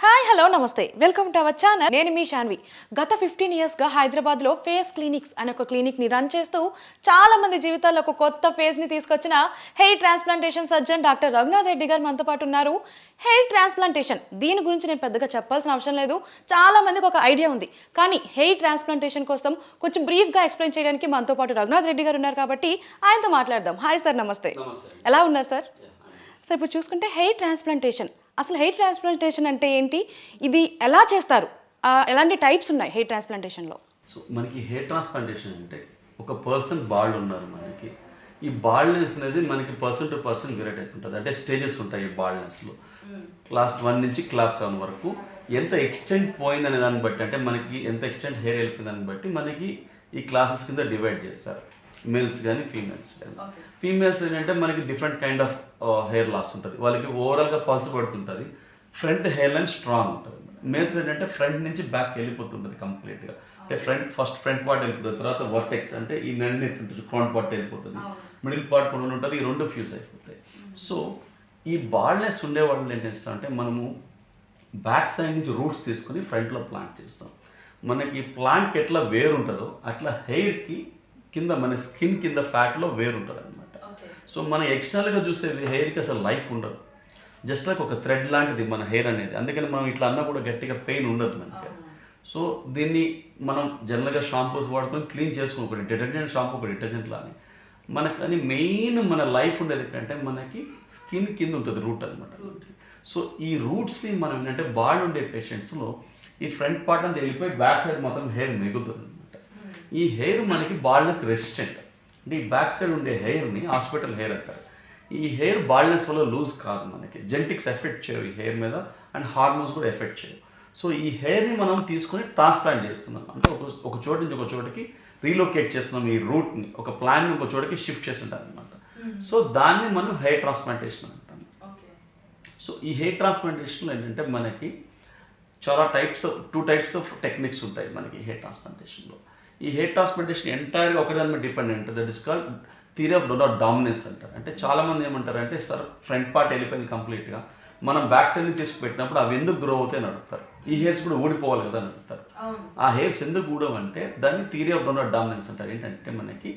Hi hello నమస్తే welcome to our channel. నేను మీ శాన్వి. గత 15 ఇయర్స్గా హైదరాబాద్లో ఫేస్ క్లినిక్స్ అనే ఒక క్లినిక్ని రన్ చేస్తూ చాలా మంది జీవితాల్లో ఒక కొత్త ఫేస్ని తీసుకొచ్చిన hair transplantation surgeon doctor Raghunath Reddy గారు మనతో పాటు ఉన్నారు. హెయిర్ ట్రాన్స్ప్లాంటేషన్ దీని గురించి నేను పెద్దగా చెప్పాల్సిన అవసరం లేదు, చాలా మందికి ఒక ఐడియా ఉంది. కానీ హెయిర్ ట్రాన్స్ప్లాంటేషన్ కోసం కొంచెం బ్రీఫ్గా ఎక్స్ప్లెయిన్ చేయడానికి మనతో పాటు రఘునాథ్ రెడ్డి గారు ఉన్నారు కాబట్టి ఆయనతో మాట్లాడదాం. హాయ్ సార్, నమస్తే. ఎలా ఉన్నారు సార్? సో ఇప్పుడు చూసుకుంటే హెయిర్ ట్రాన్స్ప్లాంటేషన్, అసలు హెయిర్ ట్రాన్స్ప్లాంటేషన్ అంటే ఏంటి, ఇది ఎలా చేస్తారు, ఎలాంటి టైప్స్ ఉన్నాయి హెయిర్ ట్రాన్స్ప్లాంటేషన్లో? సో మనకి హెయిర్ ట్రాన్స్ప్లాంటేషన్ అంటే ఒక పర్సన్ బాల్డ్ ఉన్నారు. మనకి ఈ బాల్డ్నెస్ అనేది మనకి పర్సన్ టు పర్సన్ వేరేట్ అవుతుంటుంది. అంటే స్టేజెస్ ఉంటాయి ఈ బాల్డ్నెస్లో. క్లాస్ 1 నుంచి క్లాస్ 7 వరకు ఎంత ఎక్స్టెంట్ పోయిందనే దాన్ని బట్టి, అంటే మనకి ఎంత ఎక్స్టెంట్ హెయిర్ వెళ్ళిపోయిందని బట్టి మనకి ఈ క్లాసెస్ కింద డివైడ్ చేస్తారు. మేల్స్ కానీ ఫీమేల్స్ కానీ. ఫీమేల్స్ ఏంటంటే మనకి different kind of hair loss ఉంటుంది. వాళ్ళకి ఓవరాల్గా పల్స్ పడుతుంటుంది, ఫ్రంట్ హెయిర్ లైన్ స్ట్రాంగ్ ఉంటుంది. మేల్స్ ఏంటంటే ఫ్రంట్ నుంచి బ్యాక్ వెళ్ళిపోతుంటుంది కంప్లీట్గా. అంటే ఫస్ట్ ఫ్రంట్ పార్ట్ వెళ్ళిపోతుంది, తర్వాత వర్టెక్స్ అంటే ఈ నడిని ఉంటుంది, క్రౌన్ పార్ట్ వెళ్ళిపోతుంది, మిడిల్ పార్ట్ కొన్ని ఉంటుంది, ఈ రెండు ఫ్యూజ్ అయిపోతాయి. సో ఈ బాల్డ్నెస్ ఉండే వాళ్ళు ఏం చేస్తాం అంటే మనము బ్యాక్ సైడ్ నుంచి రూట్స్ తీసుకుని ఫ్రంట్లో ప్లాంట్ చేస్తాం. మనకి ప్లాంట్కి ఎట్లా వేరు ఉంటుందో అట్లా హెయిర్కి కింద మన స్కిన్ కింద ఫ్యాట్లో వేరు ఉంటుంది అనమాట. సో మన ఎక్స్టర్నల్గా చూసే హెయిర్కి అసలు లైఫ్ ఉండదు, జస్ట్ లైక్ ఒక థ్రెడ్ లాంటిది మన హెయిర్ అనేది. అందుకని మనం ఇట్లా అన్నా కూడా గట్టిగా పెయిన్ ఉండదు మనకి. సో దీన్ని మనం జనరల్గా షాంపూస్ వాడుకొని క్లీన్ చేసుకుని, ఒకటి డిటర్జెంట్ షాంపూ, ఒక డిటర్జెంట్ లాని మనకు. కానీ మెయిన్ మన లైఫ్ ఉండేది ఏంటంటే మనకి స్కిన్ కింద ఉంటుంది రూట్ అనమాట. సో ఈ రూట్స్ని మనం ఏంటంటే బాల్డ్ ఉండే పేషెంట్స్లో ఈ ఫ్రంట్ పార్ట్ అంతా వెళ్ళిపోయి బ్యాక్ సైడ్ మొత్తం హెయిర్ మిగులుతుంది అనమాట. ఈ హెయిర్ మనకి బాల్డ్నెస్ రెసిస్టెంట్. అంటే ఈ బ్యాక్ సైడ్ ఉండే హెయిర్ని హాస్పిటల్ హెయిర్ అంటారు. ఈ హెయిర్ బాల్డ్నెస్ వల్ల లూజ్ కాదు, మనకి జెనెటిక్స్ ఎఫెక్ట్ చేయవు ఈ హెయిర్ మీద, అండ్ హార్మోన్స్ కూడా ఎఫెక్ట్ చేయవు. సో ఈ హెయిర్ని మనం తీసుకొని ట్రాన్స్ప్లాంట్ చేస్తున్నాం. అంటే ఒక చోటు నుంచి ఒక చోటికి రీలొకేట్ చేస్తున్నాం. ఈ రూట్ని ఒక ప్లాన్ని ఒక చోటికి షిఫ్ట్ చేస్తుంటాం అనమాట. సో దాన్ని మనం హెయిర్ ట్రాన్స్ప్లాంటేషన్ అంటాం. సో ఈ హెయిర్ ట్రాన్స్ప్లాంటేషన్లో ఏంటంటే మనకి చాలా టూ టైప్స్ ఆఫ్ టెక్నిక్స్ ఉంటాయి మనకి హెయిర్ ట్రాన్స్ప్లాంటేషన్లో. ఈ హెయిర్ ట్రాన్స్ప్లాంటేషన్ ఎంటైర్గా ఒకదాని మీద dependent. That is called theory of donor dominance అంటారు. అంటే చాలామంది ఏమంటారు అంటే, సార్ ఫ్రంట్ పార్ట్ వెళ్ళిపోయింది కంప్లీట్గా, మనం బ్యాక్ సైడ్ని తీసుకుపెట్టినప్పుడు అవి ఎందుకు గ్రో అవుతాయి అని అడుగుతారు. ఈ హెయిర్స్ కూడా ఊడిపోవాలి కదా అని అడుగుతారు. ఆ హెయిర్స్ ఎందుకు ఊడవంటే దాన్ని థియరీ ఆఫ్ డోనాట్ డామినెన్స్ అంటారు. ఏంటంటే మనకి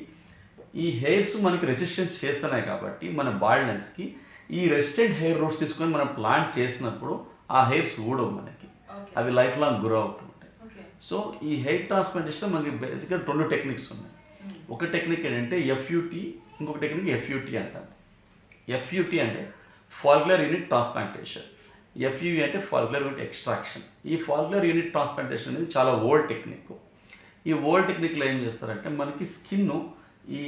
ఈ హెయిర్స్ మనకి రెసిస్టెన్స్ చేస్తున్నాయి కాబట్టి మన బాల్డ్నెస్కి ఈ రెసిస్టెంట్ హెయిర్ రూట్స్ తీసుకొని మనం ప్లాంట్ చేసినప్పుడు ఆ హెయిర్స్ ఊడవు మనకి, అవి లైఫ్ లాంగ్ గ్రో అవుతుంటాయి. సో ఈ హెయిర్ ట్రాన్స్ప్లాంటేషన్లో మనకి బేసిక్గా 2 టెక్నిక్స్ ఉన్నాయి. ఒక టెక్నిక్ ఏంటంటే ఎఫ్యూటీ, ఇంకొక టెక్నిక్ ఎఫ్యూటీ అంటాం. ఎఫ్యూటీ అంటే ఫాలిక్యులర్ యూనిట్ ట్రాన్స్ప్లాంటేషన్, ఎఫ్యూఈ అంటే ఫాలిక్యులర్ యూనిట్ ఎక్స్ట్రాక్షన్. ఈ ఫాలిక్యులర్ యూనిట్ ట్రాన్స్ప్లాంటేషన్ అనేది చాలా ఓల్డ్ టెక్నిక్. ఈ ఓల్డ్ టెక్నిక్లో ఏం చేస్తారంటే మనకి స్కిన్ ఈ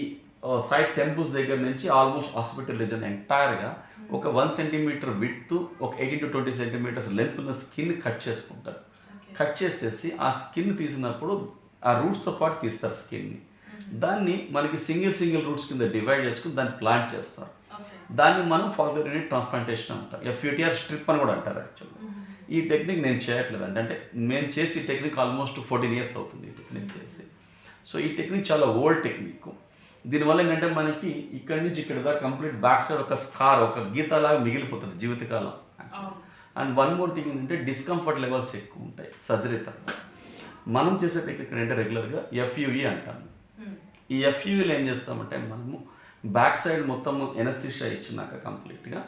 సైడ్ టెంపుల్స్ దగ్గర నుంచి ఆల్మోస్ట్ హాస్పిటల్ రీజన్ ఎంటైర్గా ఒక 1 సెంటీమీటర్ విడ్త్, ఒక 18 to 20 సెంటీమీటర్స్ లెంత్ ఉన్న స్కిన్ కట్ చేసుకుంటారు. కట్ చేసేసి ఆ స్కిన్ తీసినప్పుడు ఆ రూట్స్తో పాటు తీస్తారు స్కిన్ని. దాన్ని మనకి సింగిల్ రూట్స్ కింద డివైడ్ చేసుకుని దాన్ని ప్లాంట్ చేస్తారు. దాన్ని మనం ఫాలిక్యులర్ యూనిట్ ట్రాన్స్ప్లాంటేషన్ అంటాం. ఎఫ్యూటీఆర్ స్ట్రిప్ అని కూడా అంటారు యాక్చువల్గా. ఈ టెక్నిక్ నేను చేయట్లేదు అంటే నేను చేసి ఈ టెక్నిక్ ఆల్మోస్ట్ 14 years అవుతుంది ఈ టెక్నిక్ చేసి. సో ఈ టెక్నిక్ చాలా ఓల్డ్ టెక్నిక్. దీనివల్ల ఏంటంటే మనకి ఇక్కడి నుంచి ఇక్కడ దాకా కంప్లీట్ బ్యాక్ సైడ్ ఒక స్కార్, ఒక గీతలాగా మిగిలిపోతుంది జీవితకాలం. అండ్ వన్ మోర్ థింగ్ ఏంటంటే డిస్కంఫర్ట్ లెవెల్స్ ఎక్కువ ఉంటాయి సర్జరీ తర్వాత. మనం చేసే టెక్నిక్ ఏంటంటే రెగ్యులర్గా ఎఫ్యూఈ అంటాము. ఈ ఎఫ్యూఈలో ఏం చేస్తామంటే మనము బ్యాక్ సైడ్ మొత్తం ఎనస్థీషియా ఇచ్చినాక కంప్లీట్గా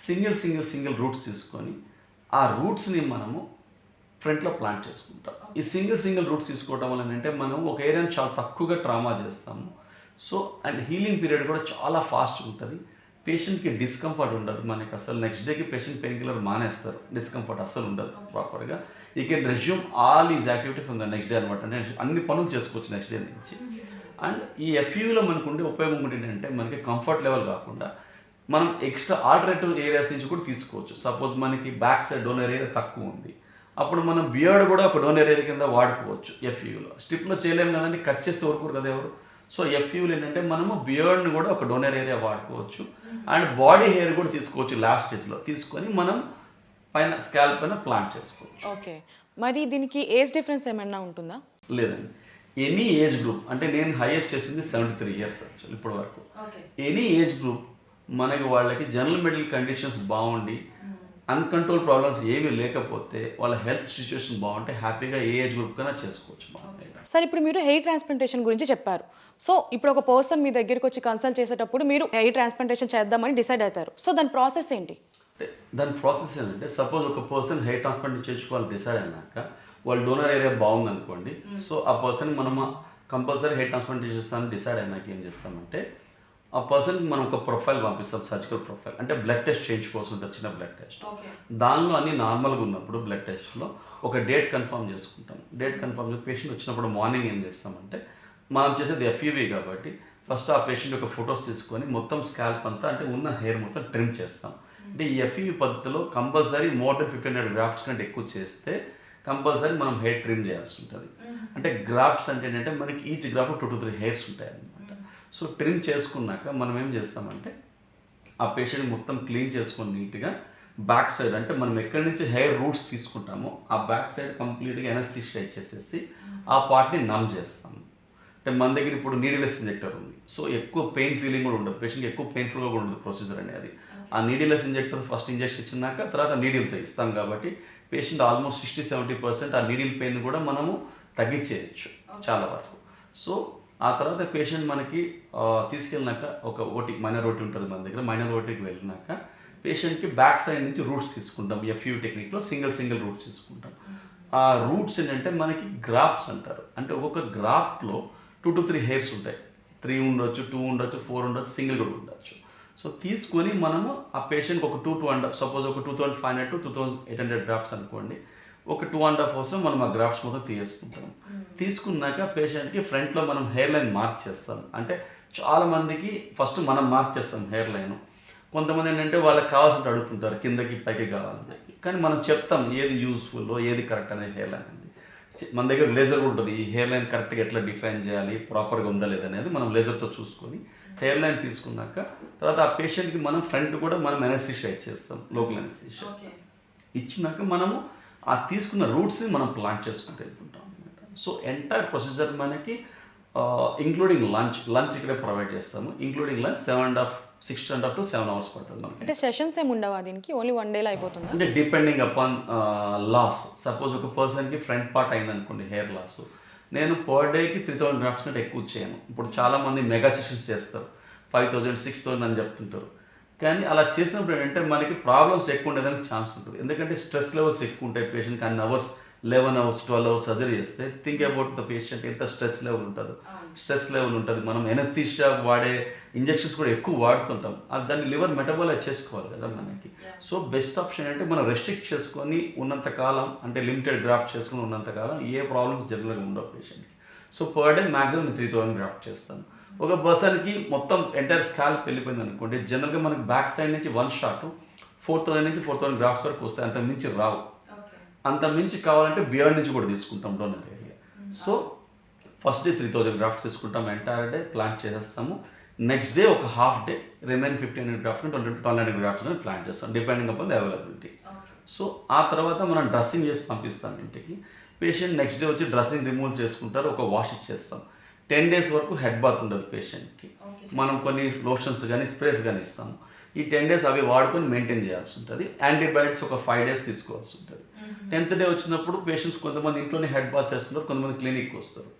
సింగిల్ రూట్స్ తీసుకొని ఆ రూట్స్ని మనము ఫ్రంట్లో ప్లాంట్ చేసుకుంటాం. ఈ సింగిల్ రూట్స్ తీసుకోవడం వల్ల ఏంటంటే మనం ఒక ఏరియాని చాలా తక్కువగా ట్రామా చేస్తాము. సో అండ్ హీలింగ్ పీరియడ్ కూడా చాలా ఫాస్ట్గా ఉంటుంది. పేషెంట్కి డిస్కంఫర్ట్ ఉండదు. మనకి అసలు నెక్స్ట్ డేకి పేషెంట్ పెయిన్ కిల్లర్ మానేస్తారు, డిస్కంఫర్ట్ అసలు ఉండదు ప్రాపర్గా. You can resume all is activity from the next day అనమాట. అంటే అన్ని పనులు చేసుకోవచ్చు నెక్స్ట్ డే నుంచి. అండ్ ఈ ఎఫ్యూలో మనకు ఉండే ఉపయోగం ఏంటంటే మనకి కంఫర్ట్ లెవెల్ కాకుండా మనం ఎక్స్ట్రా ఆల్టర్నేటివ్ ఏరియాస్ నుంచి కూడా తీసుకోవచ్చు. సపోజ్ మనకి బ్యాక్ సైడ్ డోనర్ ఏరియా తక్కువ ఉంది, అప్పుడు మనం బియర్డ్ కూడా ఒక డోనర్ ఏరియా కింద వాడుకోవచ్చు ఎఫ్యూలో. స్ట్రిప్లో చేయలేము కదండి, కట్ చేస్తే ఊరుకోరు కదా ఎవరు. సో ఎఫ్యూలు ఏంటంటే మనము బియర్డ్ని కూడా ఒక డోనర్ ఏరియా వాడుకోవచ్చు, అండ్ బాడీ హెయిర్ కూడా తీసుకోవచ్చు లాస్ట్ స్టేజ్లో తీసుకొని మనం పైన స్కాల్ప్ పైన ప్లాంట్ చేసుకోవచ్చు. ఓకే, మరి దీనికి ఏజ్ డిఫరెన్స్ ఏమైనా ఉంటుందా? లేదండి, ఎనీ ఏజ్ గ్రూప్. అంటే నేను హైయెస్ట్ చేసింది 73 years యాక్చువల్ ఇప్పటి వరకు. ఎనీ ఏజ్ గ్రూప్ మనకి వాళ్ళకి జనరల్ మెడికల్ కండిషన్స్ బాగుండి అన్కంట్రోల్ ప్రాబ్లమ్స్ ఏమీ లేకపోతే వాళ్ళ హెల్త్ సిచ్యువేషన్ బాగుంటే హ్యాపీగా ఏ ఏజ్ గ్రూప్ కన్నా చేసుకోవచ్చు మనం. సార్ ఇప్పుడు మీరు హెయిర్ ట్రాన్స్ప్లాంటేషన్ గురించి చెప్పారు. సో ఇప్పుడు ఒక పర్సన్ మీ దగ్గరికి వచ్చి కన్సల్ట్ చేసేటప్పుడు మీరు హెయిర్ ట్రాన్స్ప్లాంటేషన్ చేద్దామని డిసైడ్ అవుతారు. సో దాని ప్రాసెస్ ఏంటి? అంటే దాని ప్రాసెస్ ఏంటంటే సపోజ్ ఒక పర్సన్ హెయిర్ ట్రాన్స్ప్లాంట్ చేయించుకోవాలి డిసైడ్ అయినాక వాళ్ళ డోనర్ ఏరియా బాగుంది అనుకోండి. సో ఆ పర్సన్ మనం కంపల్సరీ హెయిర్ ట్రాన్స్ప్లాంట్ చేస్తామని డిసైడ్ అయినాక ఏం చేస్తామంటే ఆ పర్సన్కి మనం ఒక ప్రొఫైల్ పంపిస్తాం, సర్జికల్ ప్రొఫైల్. అంటే బ్లడ్ టెస్ట్ చేయించుకోవాల్సి ఉంటుంది, చిన్న బ్లడ్ టెస్ట్. దానిలో అన్ని నార్మల్గా ఉన్నప్పుడు బ్లడ్ టెస్ట్లో ఒక డేట్ కన్ఫర్మ్ చేసుకుంటాం. డేట్ కన్ఫర్మ్ చేసి పేషెంట్ వచ్చినప్పుడు మార్నింగ్ ఏం చేస్తామంటే మనం చేసేది FUV కాబట్టి ఫస్ట్ ఆ పేషెంట్ యొక్క ఫొటోస్ తీసుకొని మొత్తం స్కాల్ప్ అంతా అంటే ఉన్న హెయిర్ మొత్తం ట్రిమ్ చేస్తాం. అంటే ఈ FUV పద్ధతిలో కంపల్సరీ మోర్ దెన్ 1500 గ్రాఫ్ట్స్ కంటే ఎక్కువ చేస్తే కంపల్సరీ మనం హెయిర్ ట్రిమ్ చేయాల్సి ఉంటుంది. అంటే గ్రాఫ్ట్స్ అంటే ఏంటంటే మనకి ఈచ్ గ్రాఫ్ట్ 2 to 3 హెయిర్స్ ఉంటాయి అన్నమాట. సో ట్రిమ్ చేసుకున్నాక మనం ఏం చేస్తామంటే ఆ పేషెంట్ మొత్తం క్లీన్ చేసుకొని నీట్గా బ్యాక్ సైడ్ అంటే మనం ఎక్కడి నుంచి హెయిర్ రూట్స్ తీసుకుంటామో ఆ బ్యాక్ సైడ్ కంప్లీట్గా ఎనస్థీషియా ఇచ్చేసేసి ఆ పార్ట్ని నమ్ చేస్తాము. అంటే మన దగ్గర ఇప్పుడు నీడిలెస్ ఇంజెక్టర్ ఉంది. సో ఎక్కువ పెయిన్ ఫీలింగ్ కూడా ఉండదు, పేషెంట్కి ఎక్కువ పెయిన్ఫుల్గా కూడా ఉండదు ప్రొసీజర్ అనేది. ఆ నీడిలెస్ ఇంజెక్టర్ ఫస్ట్ ఇంజెక్షన్ ఇచ్చినాక తర్వాత నీడిల్తో ఇస్తాం కాబట్టి పేషెంట్ ఆల్మోస్ట్ 60-70% ఆ నీడిల్ పెయిన్ కూడా మనము తగ్గించేయచ్చు చాలా వరకు. సో ఆ తర్వాత పేషెంట్ మనకి తీసుకెళ్ళినాక ఒక ఓటీ మైనర్ ఓటీ ఉంటుంది మన దగ్గర. మైనర్ ఓటీకి వెళ్ళినాక పేషెంట్కి బ్యాక్ సైడ్ నుంచి రూట్స్ తీసుకుంటాం. FUV టెక్నిక్లో సింగిల్ రూట్స్ తీసుకుంటాం. ఆ రూట్స్ ఏంటంటే మనకి గ్రాఫ్ట్స్ అంటారు. అంటే ఒక్కొక్క గ్రాఫ్ట్లో 2 to 3 హెయిర్స్ ఉంటాయి. 3 ఉండొచ్చు, 2 ఉండొచ్చు, 4 ఉండొచ్చు, సింగిల్ కూడా ఉండొచ్చు. సో తీసుకొని మనము ఆ పేషెంట్కి ఒక 2 సపోజ్ ఒక 2500 to 2800 గ్రాఫ్ట్స్ అనుకోండి, ఒక 2.5 కోసం మనం ఆ గ్రాఫ్ట్స్ మొత్తం తీసుకుంటాం. తీసుకున్నాక పేషెంట్కి ఫ్రంట్లో మనం హెయిర్ లైన్ మార్క్ చేస్తాం. అంటే చాలామందికి ఫస్ట్ మనం మార్క్ చేస్తాం హెయిర్ లైన్. కొంతమంది ఏంటంటే వాళ్ళకి కావాల్సినట్టు అడుగుతుంటారు కిందకి పైకి కావాలని. కానీ మనం చెప్తాం ఏది యూస్ఫుల్ ఏది కరెక్ట్ అనేది హెయిర్ లైన్ అనేది. మన దగ్గర లేజర్ కూడా ఉంటుంది. ఈ హెయిర్ లైన్ కరెక్ట్గా ఎట్లా డిఫైన్ చేయాలి, ప్రాపర్గా ఉందా లేదనేది మనం లేజర్తో చూసుకొని హెయిర్ లైన్ తీసుకున్నాక తర్వాత ఆ పేషెంట్కి మనం ఫ్రంట్ కూడా మనం ఎనస్థీషియా ఇచ్చేస్తాం, లోకల్ ఎనస్థీషియా ఇచ్చినాక మనము ఆ తీసుకున్న రూట్స్ని మనం ప్లాంట్ చేసుకుంటూ వెళ్తుంటాం అనమాట. సో ఎంటైర్ ప్రొసీజర్ మనకి ఇంక్లూడింగ్ లంచ్ ఇక్కడే ప్రొవైడ్ చేస్తాము. ఇంక్లూడింగ్ లంచ్ 6.5 to 7 hours పడుతుంది మనకి. అంటే సెషన్స్ ఏమి ఉండవా దీనికి? ఓన్లీ 1 డేలో అయిపోతుంది? అంటే డిపెండింగ్ అపాన్ లాస్. సపోజ్ ఒక పర్సన్కి ఫ్రంట్ పార్ట్ అయింది అనుకోండి హెయిర్ లాస్, నేను పర్ డేకి 3000 గ్రాఫ్ట్స్ కంటే ఎక్కువ చేయను. ఇప్పుడు చాలామంది మెగా సెషన్స్ చేస్తారు, 5000, 6000 అని చెప్తుంటారు. కానీ అలా చేసినప్పుడు ఏంటంటే మనకి ప్రాబ్లమ్స్ ఎక్కువ ఉండేదానికి ఛాన్స్ ఉంటుంది. ఎందుకంటే స్ట్రెస్ లెవెల్స్ ఎక్కువ ఉంటాయి పేషెంట్కి. అన్ని అవర్స్ 11 hours 12 hours సర్జరీ చేస్తే థింక్ అబౌట్ ద పేషెంట్ ఎంత స్ట్రెస్ లెవెల్ ఉంటుంది. మనం ఎనస్థీషియా వాడే ఇంజెక్షన్స్ కూడా ఎక్కువ వాడుతుంటాం. దాన్ని లివర్ మెటబాలైజ్ చేసుకోవాలి కదా మనకి. సో బెస్ట్ ఆప్షన్ అంటే మనం రెస్ట్రిక్ట్ చేసుకొని ఉన్నంతకాలం, అంటే లిమిటెడ్ గ్రాఫ్ట్ చేసుకుని ఉన్నంతకాలం ఏ ప్రాబ్లమ్స్ జనరల్గా ఉండవు పేషెంట్కి. So per day maximum 3000 graft చేస్తాను. ఒక పర్సన్కి మొత్తం ఎంటైర్ స్కాల్ప్ వెళ్ళిపోయింది అనుకోండి, జనరల్గా మనకి బ్యాక్ సైడ్ నుంచి 1 shot 4000 నుంచి 4000 గ్రాఫ్ట్స్ వరకు వస్తాయి. అంత మించి రావు. అంత మించి కావాలంటే బియాండ్ నుంచి కూడా తీసుకుంటాం donor area. So first day 3000 grafts తీసుకుంటాం, ఎంటైర్ డే ప్లాంట్ చేసేస్తాము. నెక్స్ట్ డే ఒక half day remaining 1500 grafts 1200 grafts plant చేస్తాం depending upon the availability. So ఆ తర్వాత మనం డ్రెస్సింగ్ చేసి పంపిస్తాం ఇంటికి. పేషెంట్ నెక్స్ట్ డే వచ్చి డ్రెస్సింగ్ రిమూవ్ చేసుకుంటారు, ఒక వాష్ ఇచ్చేస్తాం. 10 days వరకు హెడ్ బాత్ ఉండదు పేషెంట్కి. మనం కొన్ని లోషన్స్ కానీ స్ప్రేస్ కానీ ఇస్తాము. ఈ 10 days అవి వాడుకొని మెయింటైన్ చేయాల్సి ఉంటుంది. యాంటీబయాటిక్స్ ఒక 5 days తీసుకోవాల్సి ఉంటుంది. 10th day వచ్చినప్పుడు పేషెంట్స్ కొంతమంది ఇంట్లోనే హెడ్ బాత్ చేసుకుంటారు, కొంతమంది క్లినిక్కి వస్తారు.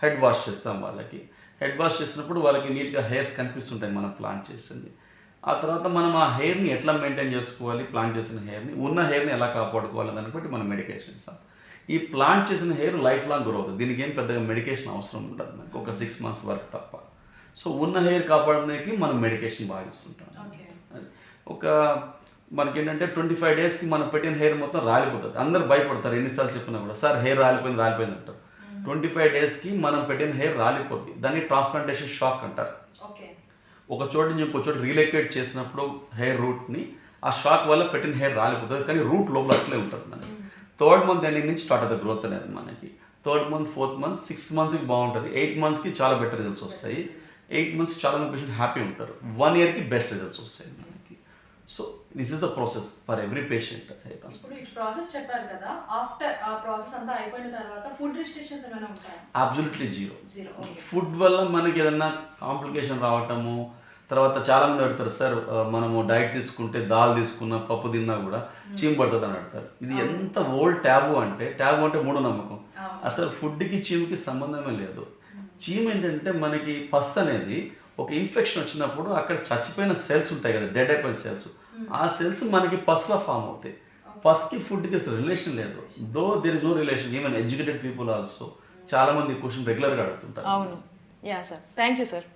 హెడ్ వాష్ చేస్తాం వాళ్ళకి. హెడ్ వాష్ చేసినప్పుడు వాళ్ళకి నీట్గా హెయిర్స్ కనిపిస్తుంటాయి మనం ప్లాంట్ చేసింది. ఆ తర్వాత మనం ఆ హెయిర్ని ఎట్లా మెయింటైన్ చేసుకోవాలి, ప్లాంట్ చేసిన హెయిర్ని, ఉన్న హెయిర్ని ఎలా కాపాడుకోవాలి దాన్ని బట్టి మనం మెడికేషన్ ఇస్తాం. ఈ ప్లాంట్ చేసిన హెయిర్ లైఫ్ లాంగ్ గ్రో అవుతుంది. దీనికి ఏం పెద్దగా మెడికేషన్ అవసరం ఉండదు మనకి, ఒక 6 months వరకు తప్ప. సో ఉన్న హెయిర్ కాపాడడానికి మనం మెడికేషన్ భావిస్తుంటాం. ఒక మనకేంటంటే 25 daysకి మనం పెట్టిన హెయిర్ మొత్తం రాలిపోతుంది. అందరు భయపడతారు ఎన్నిసార్లు చెప్పినా కూడా, సార్ హెయిర్ రాలిపోయింది అంటారు. 25 daysకి మనం పెట్టిన హెయిర్ రాలిపోద్ది. దాన్ని ట్రాన్స్ప్లాంటేషన్ షాక్ అంటారు. ఒక చోట నుంచి ఇంకో చోట రీలొకేట్ చేసినప్పుడు హెయిర్ రూట్ని, ఆ షాక్ వల్ల పెట్టిన హెయిర్ రాలిపోతుంది, కానీ రూట్ లోపల అట్లే ఉంటుంది మనకి. 3rd month ఎండింగ్ నుంచి స్టార్ట్ అవుతుంది గ్రోత్ అనేది మనకి. 3rd month 4th month 6 monthsకి బాగుంటుంది. 8 monthsకి చాలా బెటర్ రిజల్ట్స్ వస్తాయి. 8 months చాలా మంది పేషెంట్ హ్యాపీ ఉంటారు. 1 yearకి బెస్ట్ రిజల్ట్స్ వస్తాయి మనకి. So this is the process for every patient. ఇప్పుడు ఈ ప్రాసెస్ చెప్పారు కదా, ఆఫ్టర్ ఆ ప్రాసెస్ అంతా అయిపోయిన తర్వాత ఫుడ్ రిస్ట్రిక్షన్స్ ఏమైనా ఉంటాయా? Absolutely zero. ఫుడ్ వల్ల మనకి ఏదన్నా కాంప్లికేషన్ రావటము, తర్వాత చాలా మంది అడుగుతారు సార్ మనము డైట్ తీసుకుంటే దాల్ తీసుకున్నా పప్పు తిన్నా కూడా చీము పడుతుంది అని అడుగుతారు. ఇది ఎంత ఓల్డ్ ట్యాబు అంటే మూఢనమ్మకం. అసలు ఫుడ్కి చీముకి సంబంధమే లేదు. చీము ఏంటంటే మనకి పస్ అనేది ఒక ఇన్ఫెక్షన్ వచ్చినప్పుడు అక్కడ చచ్చిపోయిన సెల్స్ ఉంటాయి కదా, డెడ్ అయిపోయిన సెల్స్, ఆ సెల్స్ మనకి పస్లా ఫామ్ అవుతాయి. పస్కి ఫుడ్కి రిలేషన్ లేదు. Though there is no relation. Even educated people also చాలా మంది క్వశ్చన్ రెగ్యులర్గా అడుగుతుంటారు. అవును. Yeah sir, thank you sir.